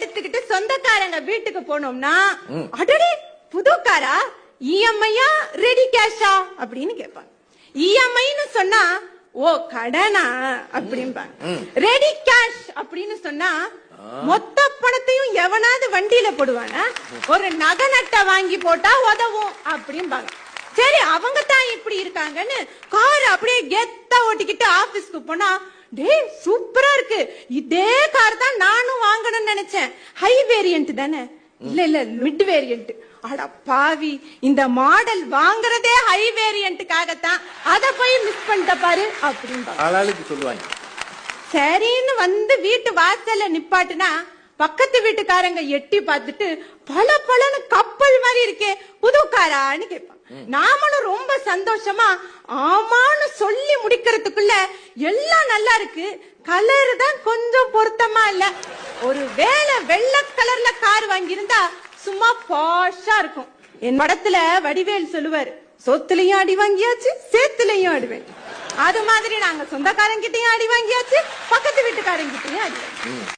எடுத்துக்கிட்டு சொந்தக்காரங்க வீட்டுக்கு போனோம்னா அடடே புது காரா இஎம்ஐயா ரெடி கேஷா அப்படின்னு கேட்பாங்க. இஎம்ஐன்னு சொன்னா ஓ கடனா அப்படிம்பாங்க. ரெடி கேஷ் அப்படின்னு சொன்னா மொத்த பணத்தையும் எவனாவது வண்டியில போடுவானா, ஒரு நகை நட்டை வாங்கி போட்டா உதவும் அப்படிம்பாங்க. சரி அவங்க தான் இப்படி இருக்காங்கன்னு கார் அப்படியே கெத்தா ஓட்டிக்கிட்டு ஆபீஸ்க்கு போனா, டேய் சூப்பரா இருக்கு, இதே கார் தான் நானும் வாங்கணும்னு நினைச்சேன், ஹை வேரியன்ட் தானே, இல்ல இல்ல மிட் வேரியன்ட், அட பாவி இந்த மாடல் வாங்குறதே ஹை வேரியன்ட்டுக்காகத்தான், அத போய் மிஸ் பண்ணிட்ட பாரு அப்படின்னு சொல்லுவாங்க. சரின்னு வந்து வீட்டு வாசல்ல நிப்பாட்டுனா பக்கத்து வீட்டுக்காரங்க எட்டி பார்த்துட்டு பல பலன்னு கப்பல் மாதிரி இருக்கே புது காரான்னு கேட்பாங்க. நாமளும் ரொம்ப சந்தோஷமா ஆமான்னு சொல்லி முடிக்கிறதுக்குள்ள எல்லாம் நல்லா இருக்கு, கலர் தான் கொஞ்சம் பொருத்தமா இல்ல, ஒரு வேளை வெள்ளை கலர்ல கார் வாங்கியிருந்தா சும்மா பாஷா இருக்கும். என் படத்துல வடிவேல் சொல்லுவாரு, சொத்துலயும் அடி வாங்கியாச்சு சேத்துலயும் அடி வாங்கி, அது மாதிரி நாங்க சொந்தக்காரங்கிட்டையும் அடி வாங்கியாச்சு பக்கத்து வீட்டுக்காரங்கிட்டையும் அடி வாங்கி.